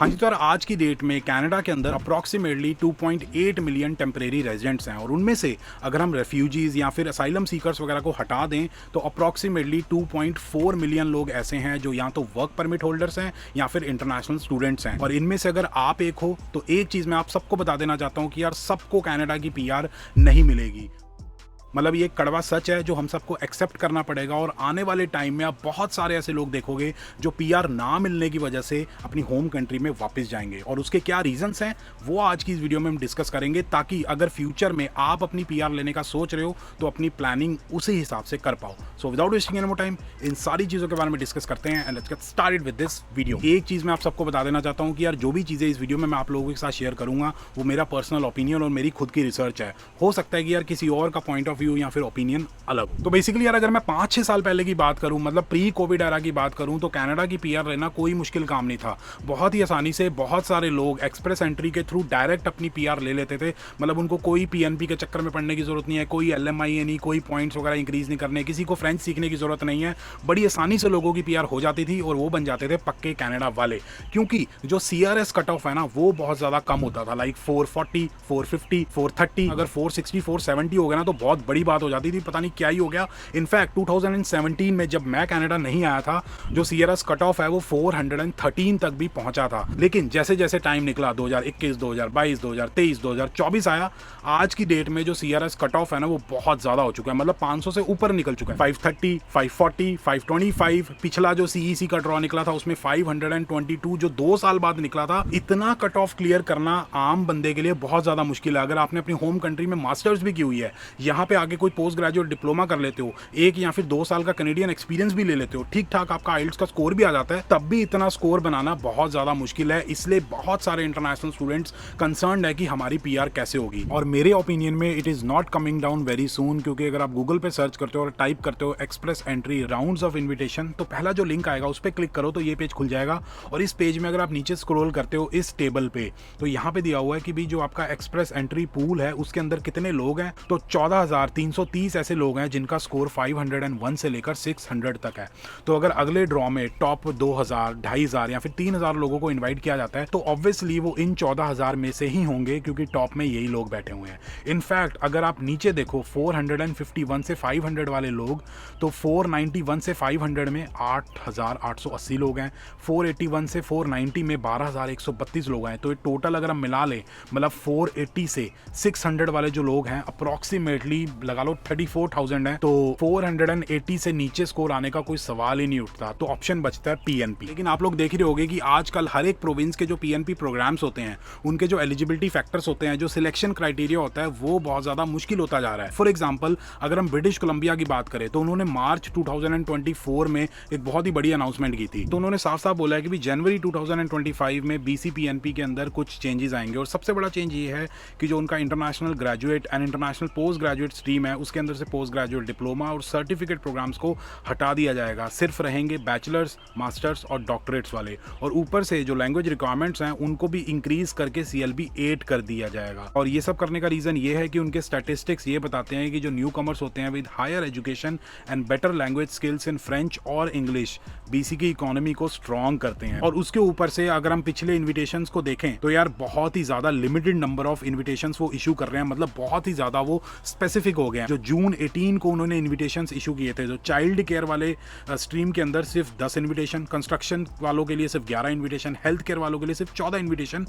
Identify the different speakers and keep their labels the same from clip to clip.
Speaker 1: हाँ जी, तो यार आज की डेट में कनाडा के अंदर अप्रॉक्सीमेटली 2.8 मिलियन टेम्परेरी रेजिडेंट्स हैं और उनमें से अगर हम रेफ्यूजीज या फिर असाइलम सीकर्स वगैरह को हटा दें तो अप्रॉक्सीमेटली 2.4 मिलियन लोग ऐसे हैं जो या तो वर्क परमिट होल्डर्स हैं या फिर इंटरनेशनल स्टूडेंट्स हैं। और इनमें से अगर आप एक हो तो एक चीज़ मैं आप सबको बता देना चाहता हूँ कि यार सबको कनाडा की पीआर नहीं मिलेगी। मतलब ये एक कड़वा सच है जो हम सबको एक्सेप्ट करना पड़ेगा। और आने वाले टाइम में आप बहुत सारे ऐसे लोग देखोगे जो पीआर ना मिलने की वजह से अपनी होम कंट्री में वापस जाएंगे और उसके क्या रीजंस हैं वो आज की इस वीडियो में हम डिस्कस करेंगे, ताकि अगर फ्यूचर में आप अपनी पीआर लेने का सोच रहे हो तो अपनी प्लानिंग उसी हिसाब से कर पाओ। So without wasting any more time in सारी चीज़ों के बारे में डिस्कस करते हैं and let's get started with this video. एक चीज़ मैं आप सबको बता देना चाहता हूँ कि यार जो भी चीज़ें इस वीडियो में मैं आप लोगों के साथ शेयर करूँगा वो मेरा पर्सनल ओपिनियन और मेरी खुद की रिसर्च है। हो सकता है कि यार किसी और का पॉइंट ऑफ व्यू या फिर ओपिनियन अलग हो। तो बेसिकली यार अगर मैं 5-6 साल पहले की बात करूं, मतलब प्री कोविड एरा की बात करूं, तो कनाडा की पीआर लेना कोई मुश्किल काम नहीं था। बहुत ही आसानी से बहुत सारे लोग एक्सप्रेस एंट्री के थ्रू डायरेक्ट अपनी पीआर ले लेते थे। मतलब उनको कोई पीएनपी के चक्कर में पड़ने की जरूरत नहीं है, कोई एलएमआई नहीं, कोई पॉइंट्स वगैरह इंक्रीज नहीं करने, किसी को फ्रेंच सीखने की जरूरत नहीं है। बड़ी आसानी से लोगों की पीआर हो जाती थी और वो बन जाते थे पक्के कनाडा वाले, क्योंकि जो सीआरएस कट ऑफ है ना वो बहुत ज्यादा कम होता था। लाइक 440, 450, 430, अगर 460, 470 हो गया ना तो बहुत बड़ी बात हो जाती थी, पता नहीं क्या ही हो गया। इनफैक्ट 2017 में जब मैं कनाडा नहीं आया था, जो सीआरएस कट ऑफ है वो 413 तक भी पहुंचा था। लेकिन जैसे जैसे टाइम निकला 2021, 2022, 2023, 2024 आया, आज की डेट में जो सीआरएस कट ऑफ है ना वो बहुत ज्यादा हो चुका है। मतलब 500 से ऊपर निकल चुका है। 530, 540, 525, पिछला जो सीईसी का ड्रॉ निकला था उसमें 522 जो 2 साल बाद निकला था। इतना कट ऑफ क्लियर करना आम बंदे के लिए बहुत ज्यादा मुश्किल है। अगर आपने अपनी होम कंट्री में मास्टर्स भी की हुई है, यहाँ पे आगे कोई पोस्ट ग्रेजुएट डिप्लोमा कर लेते हो, 1 या फिर 2 साल का कैनेडियन एक्सपीरियंस भी ले लेते हो, ठीक ठाक आपका आइल्स का स्कोर भी आ जाता है, तब भी इतना स्कोर बनाना बहुत ज्यादा मुश्किल है। इसलिए बहुत सारे इंटरनेशनल स्टूडेंट्स कंसर्न्ड है कि हमारी पीआर कैसे होगी। और मेरे ओपिनियन में it is not coming down very soon, क्योंकि अगर आप गूगल पे सर्च करते हो और टाइप करते हो express entry rounds of invitation, तो पहला जो लिंक आएगा उस पर क्लिक करो तो ये पेज खुल जाएगा। और इस पेज में अगर आप नीचे स्क्रॉल करते हो इस टेबल पे, तो यहाँ पे दिया हुआ है कि भी जो आपका एक्सप्रेस एंट्री पूल है उसके अंदर कितने लोग हैं। तो 14,330 ऐसे लोग हैं जिनका स्कोर 501 से लेकर 600 तक है। तो अगर अगले ड्रॉ में टॉप 2,000, 2,500 या फिर 3,000 लोगों को इनवाइट किया जाता है तो ऑब्वियसली वो इन 14,000 में से ही होंगे, क्योंकि टॉप में यही लोग बैठे हुए हैं। इनफैक्ट अगर आप नीचे देखो 451 से 500 वाले लोग, तो 491 से 500 में 8,880 लोग हैं, 481 से 490 में 12,132 लोग हैं। तो टोटल अगर हम मिला लें, मतलब 480 से 600 वाले जो लोग हैं अप्रॉक्सीमेटली लगा लो 34,000 है। तो 480 से नीचे स्कोर आने का कोई सवाल ही नहीं उठता। तो ऑप्शन बचता है पीएनपी। लेकिन आप लोग देख ही रहोगे कि आजकल हर एक प्रोविंस के जो पीएनपी प्रोग्राम्स होते हैं, उनके जो एलिजिबिलिटी फैक्टर्स होते हैं, जो सिलेक्शन क्राइटेरिया होता है, वो बहुत ज्यादा मुश्किल होता जा रहा है। फॉर एग्जांपल अगर हम ब्रिटिश कोलंबिया की बात करें तो उन्होंने मार्च 2024 में एक बहुत ही बड़ी अनाउंसमेंट की थी। तो उन्होंने साफ साफ बोला है कि भी जनवरी 2025 में बीसी पीएनपी के अंदर कुछ चेंजेस आएंगे। और सबसे बड़ा चेंज ये है कि जो उनका international graduate and international post graduate stream है उसके अंदर से पोस्ट ग्रेजुएट डिप्लोमा और सर्टिफिकेट प्रोग्राम्स को हटा दिया जाएगा। सिर्फ रहेंगे बैचलर्स, मास्टर्स और डॉक्टरेट्स वाले। और ऊपर से जो लैंग्वेज रिक्वायरमेंट्स हैं उनको भी इंक्रीज करके CLB 8 कर दिया जाएगा। और ये सब करने का रीजन ये है कि उनके स्टैटिस्टिक्स ये बताते हैं कि जो न्यू कमर्स होते हैं with higher education and better language skills in French और इंग्लिश बीसी की इकोनॉमी को स्ट्रॉन्ग करते हैं। और उसके ऊपर से अगर हम पिछले इन्विटेशंस को देखें तो यार बहुत ही ज्यादा लिमिटेड नंबर ऑफ इन्विटेशंस वो इशू कर रहे हैं। मतलब बहुत ही ज्यादा वो स्पेसिफिक हो गए हैं। जो जून 18 को उन्होंने इन्विटेशंस इशू किए थे, जो चाइल्ड केयर वाले स्ट्रीम के अंदर सिर्फ 10 इन्विटेशन, कंस्ट्रक्शन वालों के लिए सिर्फ 11 इन्विटेशन, हेल्थ केयर वालों के लिए सिर्फ 14 इन्विटेशन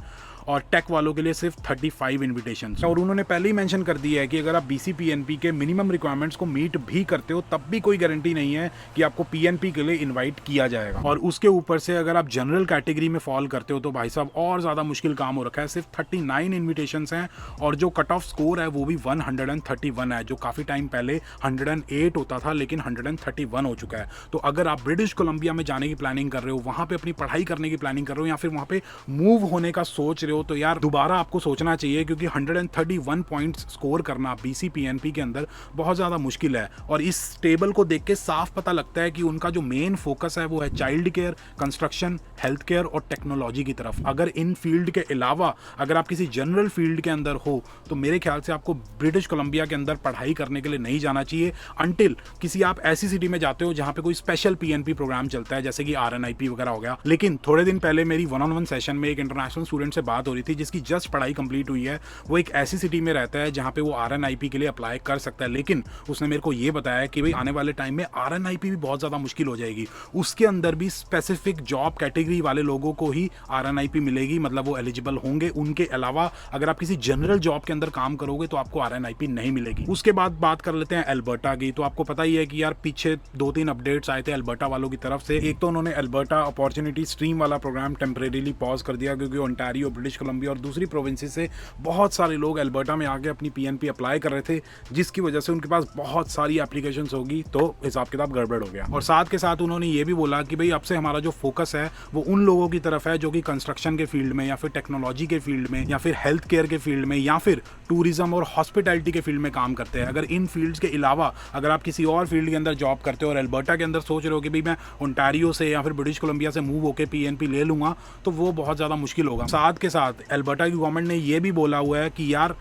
Speaker 1: और टेक वालों के लिए सिर्फ 35 इन्विटेशन। और उन्होंने पहले ही मेंशन कर दिया है कि अगर आप बीसी पीएनपी के मिनिमम रिक्वायरमेंट्स को मीट भी करते हो तब भी कोई गारंटी नहीं है कि आपको पीएनपी के लिए इनवाइट किया जाएगा। और उसके ऊपर से अगर आप जनरल कैटेगरी में फॉल करते हो तो भाई साहब और ज्यादा मुश्किल काम हो रखा है। सिर्फ 39 इन्विटेशंस हैं और जो कट ऑफ स्कोर है वो भी 131 है, जो काफी टाइम पहले 108 होता था लेकिन 131 हो चुका है। तो अगर आप ब्रिटिश कोलंबिया में जाने की प्लानिंग कर रहे हो, वहां पे अपनी पढ़ाई करने की प्लानिंग कर रहे हो या फिर वहां पे मूव होने का सोच रहे हो, तो यार दोबारा आपको सोचना चाहिए, क्योंकि 131 पॉइंट्स स्कोर करना बीसी पीएनपी के अंदर बहुत ज्यादा मुश्किल है। और इस टेबल को देख के साफ पता लगता है कि उनका जो मेन फोकस है वो है child care, construction, health care और टेक्नोलॉजी की तरफ। अगर इन फील्ड के अलावा अगर आप किसी जनरल फील्ड के अंदर हो तो मेरे ख्याल से आपको ब्रिटिश कोलंबिया के अंदर पढ़ाई करने के लिए नहीं जाना चाहिए अंटिल किसी आप ऐसी सिटी में जाते हो जहाँ पे कोई स्पेशल पीएनपी प्रोग्राम चलता है, जैसे कि आरएनआईपी वगैरह हो गया। लेकिन थोड़े दिन पहले मेरी 1-on-1 सेशन में एक इंटरनेशनल स्टूडेंट से बात हो रही थी जिसकी जस्ट पढ़ाई कंप्लीट हुई है। वो एक ऐसी सिटी में रहता है जहाँ पे वो आरएनआईपी के लिए अप्लाई कर सकता है, लेकिन उसने मेरे को ये बताया कि भाई आने वाले टाइम में आरएनआईपी भी बहुत ज़्यादा मुश्किल हो जाएगी। उसके अंदर भी स्पेसिफिक जॉब कैटेगरी वाले लोगों को ही आरएनआईपी मिलेगी, मतलब वो एलिजिबल होंगे। उनके अलावा अगर आप किसी जनरल जॉब के अंदर काम करोगे तो आपको आरएनआईपी नहीं मिलेगी। उसके बाद बात कर लेते हैं अल्बर्टा की। तो आपको पता ही है कि यार पीछे 2-3 अपडेट्स आए थे अल्बर्टा वालों की तरफ से। एक तो उन्होंने अल्बर्टा अपॉर्चुनिटी स्ट्रीम वाला प्रोग्राम टेम्परेरीली पॉज कर दिया क्योंकि ओंटारियो, ब्रिटिश कोलंबिया और दूसरी प्रोविंसेस से बहुत सारे लोग अल्बर्टा में आके अपनी पीएनपी अप्लाई कर रहे थे, जिसकी वजह से उनके पास बहुत सारी एप्लीकेशंस होगी, तो हिसाब किताब गड़बड़ हो गया। और साथ के साथ उन्होंने ये भी बोला कि भाई अब से हमारा जो फोकस है वो उन लोगों की तरफ है जो कि कंस्ट्रक्शन के फील्ड में या फिर टेक्नोलॉजी के फील्ड में या फिर हेल्थ केयर के फील्ड में या फिर टूरिज्म और हॉस्पिटैलिटी के फील्ड में काम करते हैं। अगर इन फील्ड्स के अलावा अगर आप किसी और फील्ड के अंदर जॉब करते हो और अल्बर्टा के अंदर सोच रहे हो कि भाई मैं ओंटारियो से या फिर ब्रिटिश कोलंबिया से मूव होकर पीएनपी ले लूंगा, तो वो बहुत ज़्यादा मुश्किल होगा। साथ के साथ अल्बर्टा की गवर्नमेंट ने ये भी बोला हुआ है कि यार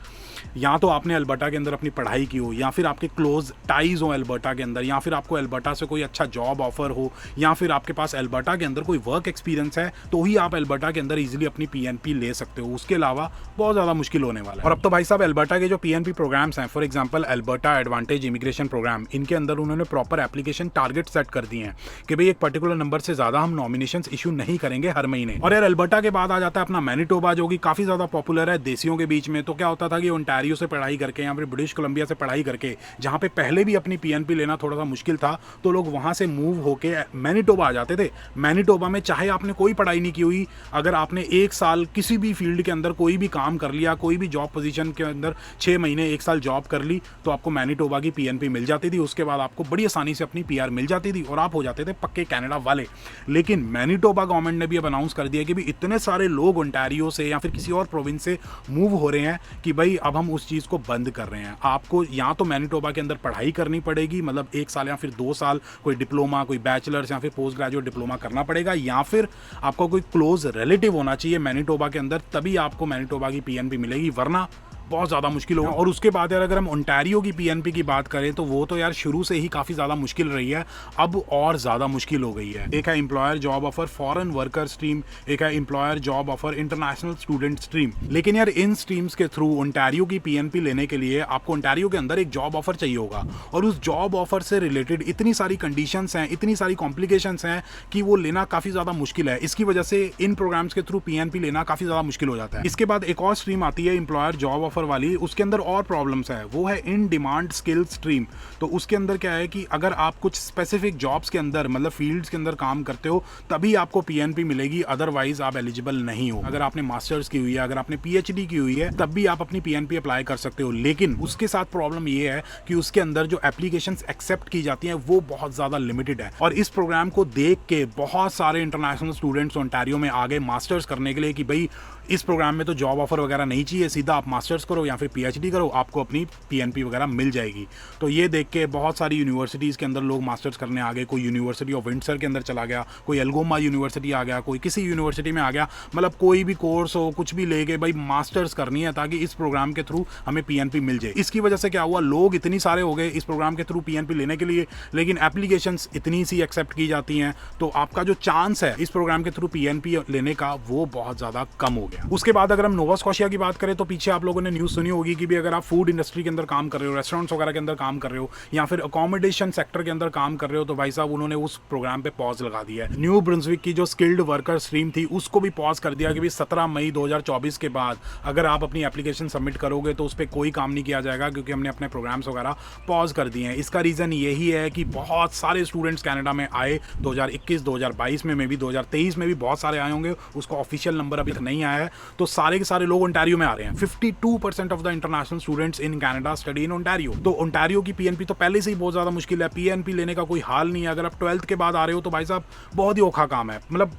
Speaker 1: या तो आपने अल्बर्टा के अंदर अपनी पढ़ाई की हो या फिर आपके क्लोज टाइज हो अल्बर्टा के अंदर या फिर आपको अल्बर्टा से कोई अच्छा जॉब ऑफर हो या फिर आपके पास अल्बर्टा के अंदर कोई वर्क एक्सपीरियंस है, तो ही आप अल्बर्टा के अंदर इजीली अपनी पीएनपी ले सकते हो। उसके अलावा बहुत ज़्यादा मुश्किल होने वाला है। और अब तो भाई साहब अल्बर्टा के जो पीएनपी प्रोग्राम्स हैं, for example Alberta advantage immigration program, इनके अंदर उन्होंने प्रॉपर एप्लीकेशन टारगेट सेट कर दिए हैं कि भाई एक पर्टिकुलर नंबर से ज़्यादा हम नॉमिनेशंस इशू नहीं करेंगे हर महीने। और यार अल्बर्टा के बाद आ जाता है अपना मैनिटोबा, जो कि काफ़ी ज़्यादा पॉपुलर है देसियों के बीच में। तो क्या होता था कि ओंटारियो से पढ़ाई करके या फिर ब्रिटिश कोलंबिया से पढ़ाई करके, जहां पे पहले भी अपनी पीएनपी लेना थोड़ा सा मुश्किल था, तो लोग वहां से मूव होके मैनिटोबा आ जाते थे। मैनिटोबा में चाहे आपने कोई पढ़ाई नहीं की हुई, अगर आपने 1 साल किसी भी फील्ड के अंदर कोई भी काम कर लिया, कोई भी जॉब पोजीशन के अंदर 6 महीने 1 साल जॉब कर ली, तो आपको मैनिटोबा की पीएनपी मिल जाती थी। उसके बाद आपको बड़ी आसानी से अपनी पीआर मिल जाती थी और आप हो जाते थे पक्के कनाडा वाले। लेकिन मैनिटोबा गवर्नमेंट ने भी अब अनाउंस कर दिया कि भी इतने सारे लोग ओंटारियो से या फिर किसी और प्रोविंस से मूव हो रहे हैं कि भाई अब हम उस चीज़ को बंद कर रहे हैं। आपको या तो मैनिटोबा के अंदर पढ़ाई करनी पड़ेगी, मतलब 1 साल या फिर 2 साल कोई डिप्लोमा, कोई बैचलर्स या फिर पोस्ट ग्रेजुएट डिप्लोमा करना पड़ेगा, या फिर आपको कोई क्लोज रिलेटिव होना चाहिए मैनिटोबा के अंदर, तभी आपको मैनिटोबा की पीएनपी मिलेगी, वरना बहुत ज़्यादा मुश्किल होगा। और उसके बाद यार अगर हम ओंटारियो की पीएनपी की बात करें तो वो तो यार शुरू से ही काफ़ी ज़्यादा मुश्किल रही है, अब और ज़्यादा मुश्किल हो गई है। एक है employer job offer foreign worker stream, एक है employer job offer international student stream. लेकिन यार इन स्ट्रीम्स के थ्रू ओंटारियो की पीएनपी लेने के लिए आपको ओंटारियो के अंदर एक जॉब ऑफर चाहिए होगा, और उस जॉब ऑफर से रिलेटेड इतनी सारी कंडीशंस हैं, इतनी सारी कॉम्प्लिकेशंस हैं कि वो लेना काफ़ी ज़्यादा मुश्किल है। इसकी वजह से इन प्रोग्राम्स के थ्रू पीएनपी लेना काफ़ी ज़्यादा मुश्किल हो जाता है। इसके बाद एक और स्ट्रीम आती है एम्प्लॉयर जॉब ऑफर वाली, उसके अंदर और प्रॉब्लम्स है, वो है इन डिमांड स्किल स्ट्रीम। तो उसके अंदर क्या है कि अगर आप कुछ स्पेसिफिक जॉब्स के अंदर, मतलब फील्ड्स के अंदर काम करते हो, तभी आपको पीएनपी मिलेगी, अदरवाइज आप एलिजिबल नहीं हो। अगर आपने मास्टर्स की हुई है, अगर आपने पीएचडी की हुई है, तब भी आप अपनी पीएनपी अप्लाई कर सकते हो। लेकिन उसके साथ प्रॉब्लम ये है कि उसके अंदर जो एप्लीकेशंस एक्सेप्ट की जाती हैं वो बहुत ज़्यादा लिमिटेड है। और इस प्रोग्राम को देख के बहुत सारे इंटरनेशनल स्टूडेंट्स ओंटारियो में आ गए मास्टर्स करने के लिए कि भाई इस प्रोग्राम में तो जॉब ऑफर वगैरह नहीं चाहिए, सीधा आप मास्टर्स करो या फिर पीएचडी करो, आपको अपनी पीएनपी वगैरह मिल जाएगी। तो ये देख के बहुत सारी यूनिवर्सिटीज़ के अंदर लोग मास्टर्स करने आ गए। कोई यूनिवर्सिटी ऑफ विंडसर के अंदर चला गया, कोई एल्गोमा यूनिवर्सिटी आ गया, कोई किसी यूनिवर्सिटी में आ गया, मतलब कोई भी कोर्स हो, कुछ भी ले गए, भाई मास्टर्स करनी है ताकि इस प्रोग्राम के थ्रू हमें पीएनपी मिल जाए। इसकी वजह से क्या हुआ, लोग इतनी सारे हो गए इस प्रोग्राम के थ्रू पीएनपी लेने के लिए, लेकिन एप्लीकेशंस इतनी सी एक्सेप्ट की जाती हैं, तो आपका जो चांस है इस प्रोग्राम के थ्रू पीएनपी लेने का वो बहुत ज़्यादा कम हो गया। उसके बाद अगर हम नोवा स्कॉशिया की बात करें तो पीछे आप लोगों ने न्यूज़ सुनी होगी कि भी अगर आप फूड इंडस्ट्री के अंदर काम कर रहे हो, रेस्टोरेंट्स वगैरह के अंदर काम कर रहे हो या फिर अकोमोडेशन सेक्टर के अंदर काम कर रहे हो, तो भाई साहब उन्होंने उस प्रोग्राम पे पॉज लगा दिया है। न्यू ब्रुंसविक की जो स्किल्ड वर्कर स्ट्रीम थी उसको भी पॉज कर दिया कि भी 17 मई 2024 के बाद अगर आप अपनी एप्लीकेशन सबमिट करोगे तो उस पर कोई काम नहीं किया जाएगा, क्योंकि हमने अपने प्रोग्राम्स वगैरह पॉज कर दिए हैं। इसका रीज़न यही है कि बहुत सारे स्टूडेंट्स कनाडा में आए 2021, 2022 में भी 2023 में भी बहुत सारे आए होंगे, उसका ऑफिशियल नंबर अभी तक नहीं आया है। तो सारे के सारे लोग ओंटारियो में आ रहे हैं। 52% of the international students in Canada study in Ontario. तो ओंटारियो की पीएनपी तो पहले से ही बहुत ज़्यादा मुश्किल है, पीएनपी लेने का कोई हाल नहीं है। अगर आप 12th के बाद आ रहे हो तो भाई साहब बहुत ही औखा काम है, मतलब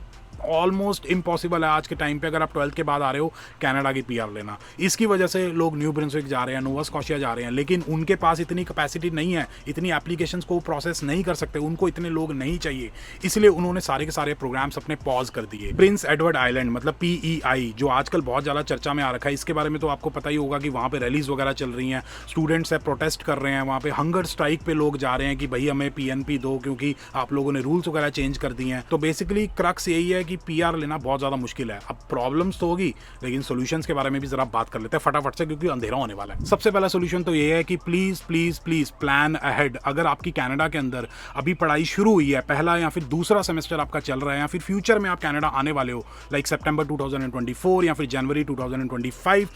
Speaker 1: ऑलमोस्ट इम्पॉसिबल है आज के टाइम पे, अगर आप 12th के बाद आ रहे हो, कनाडा की पीआर लेना। इसकी वजह से लोग न्यू ब्रुंसविक जा रहे हैं, नोवा स्कॉशिया जा रहे हैं, लेकिन उनके पास इतनी कैपेसिटी नहीं है, इतनी एप्लीकेशंस को प्रोसेस नहीं कर सकते, उनको इतने लोग नहीं चाहिए, इसलिए उन्होंने सारे के सारे प्रोग्राम्स अपने पॉज कर दिए। प्रिंस एडवर्ड आइलैंड मतलब PEI, जो आजकल बहुत ज़्यादा चर्चा में आ रखा है, इसके बारे में तो आपको पता ही होगा कि वहाँ पे रैलीज वगैरह चल रही हैं, स्टूडेंट्स है प्रोटेस्ट कर रहे हैं, वहाँ पे हंगर स्ट्राइक पे लोग जा रहे हैं कि भाई हमें PNP दो क्योंकि आप लोगों ने रूल्स वगैरह चेंज कर दिए हैं। तो बेसिकली क्रक्स यही है कि PR लेना बहुत ज़्यादा मुश्किल है। अब प्रॉब्लम्स तो होगी, लेकिन सोल्यूशंस के बारे में भी जरा बात कर लेते हैं फटाफट से, क्योंकि अंधेरा होने वाला है। सबसे पहला सोल्यूशन तो ये है कि please please please plan ahead. अगर आपकी कनाडा के अंदर अभी पढ़ाई शुरू हुई है, पहला या फिर दूसरा सेमेस्टर आपका चल रहा है, या फिर फ्यूचर में आप कनाडा आने वाले हो, लाइक सितंबर 2024 या फिर जनवरी 2025,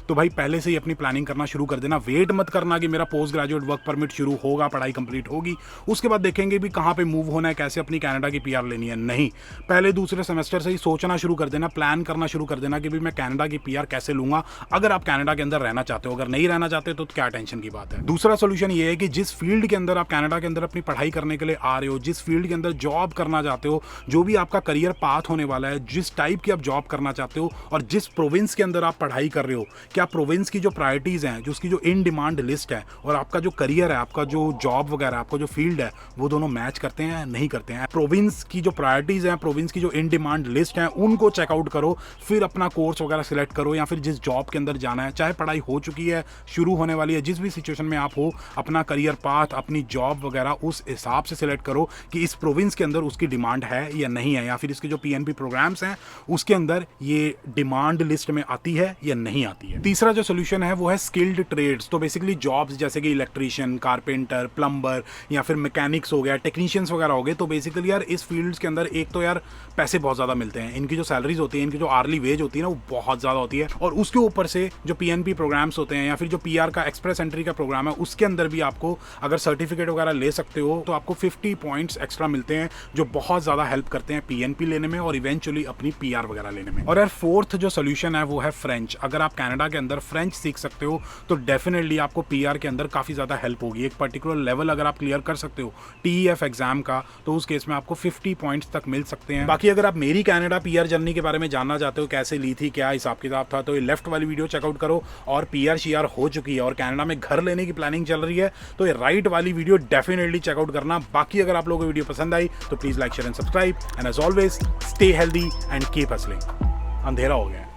Speaker 1: तो भाई पहले से ही अपनी प्लानिंग करना शुरू कर देना। वेट मत करना कि मेरा पोस्ट ग्रेजुएट वर्क परमिट शुरू होगा, पढ़ाई कंप्लीट होगी, उसके बाद देखेंगे भी कहाँ पे मूव होना है, कैसे अपनी कनाडा की PR लेनी है। नहीं, पहले दूसरे सेमेस्टर से ही सोचना शुरू कर देना, प्लान करना शुरू कर देना कि भी मैं कनाडा की PR कैसे लूंगा, अगर आप कनाडा के अंदर रहना चाहते हो। अगर नहीं रहना चाहते तो क्या टेंशन की बात है। दूसरा सोल्यूशन ये है कि जिस फील्ड के अंदर आप कनाडा के अंदर अपनी पढ़ाई करने के लिए आ रहे हो, जिस फील्ड के अंदर जॉब करना चाहते हो, जो भी आपका करियर पाथ होने वाला है, जिस टाइप की आप जॉब करना चाहते हो और जिस प्रोविंस के अंदर आप पढ़ाई कर रहे हो, क्या प्रोविंस की जो प्रायोरिटीज़ हैं, जो उसकी जो इन डिमांड लिस्ट है और आपका जो करियर है, आपका जो जॉब वगैरह, आपका जो फील्ड है, वो दोनों मैच करते हैं नहीं करते हैं। प्रोविंस की जो प्रायोरिटीज़ हैं, प्रोविंस की जो इन डिमांड लिस्ट है, उनको चेकआउट करो, फिर अपना कोर्स वगैरह सिलेक्ट करो, या फिर जिस जॉब के अंदर जाना है, चाहे पढ़ाई हो चुकी है, शुरू होने वाली है, जिस भी सिचुएशन में आप हो, अपना करियर पाथ, अपनी जॉब वगैरह उस हिसाब से सिलेक्ट करो कि इस प्रोविंस के अंदर उसकी डिमांड है या नहीं है, या फिर इसके जो PNP प्रोग्राम्स हैं उसके अंदर ये डिमांड लिस्ट में आती है या नहीं आती है। तीसरा जो सोल्यूशन है वो है स्किल्ड ट्रेड्स। तो बेसिकली जॉब्स जैसे कि इलेक्ट्रीशियन, कारपेंटर, प्लम्बर या फिर मैकेनिक्स हो गया, टेक्नीशियंस वगैरह हो गए। तो बेसिकली यार इस फील्ड्स के अंदर एक तो यार पैसे बहुत ज़्यादा मिलते हैं, इनकी जो सैलरीज होती है, इनकी जो आर्ली वेज होती है ना, वो बहुत ज़्यादा होती है, और उसके ऊपर से जो PNP प्रोग्राम्स होते हैं या फिर जो PR का एक्सप्रेस एंट्री का प्रोग्राम है, उसके अंदर भी आपको अगर सर्टिफिकेट वगैरह ले सकते हो तो आपको 50 पॉइंट्स एक्स्ट्रा मिलते हैं, जो बहुत ज़्यादा हेल्प करते हैं PNP लेने में और इवेंचुअली अपनी PR वगैरह लेने में। और यार फोर्थ जो सोल्यूशन है वो है फ्रेंच। अगर आप कनाडा के अंदर फ्रेंच सीख सकते हो तो डेफिनेटली आपको PR के अंदर काफ़ी ज़्यादा हेल्प होगी। एक पर्टिकुलर लेवल अगर आप क्लियर कर सकते हो TEF एग्जाम का, तो उस केस में आपको 50 पॉइंट्स तक मिल सकते हैं। बाकी अगर आप मेरी कनाडा PR जर्नी के बारे में जानना चाहते हो, कैसे ली थी, क्या हिसाब किताब था, तो ये लेफ्ट वाली वीडियो चेकआउट करो। और PR CR हो चुकी है और कनाडा में घर लेने की प्लानिंग चल रही है, तो ये राइट वाली वीडियो डेफिनेटली चेकआउट करना। बाकी अगर आप लोगों को वीडियो पसंद आई तो please like, share and subscribe, and as always stay healthy and keep hustling. अंधेरा हो गया है।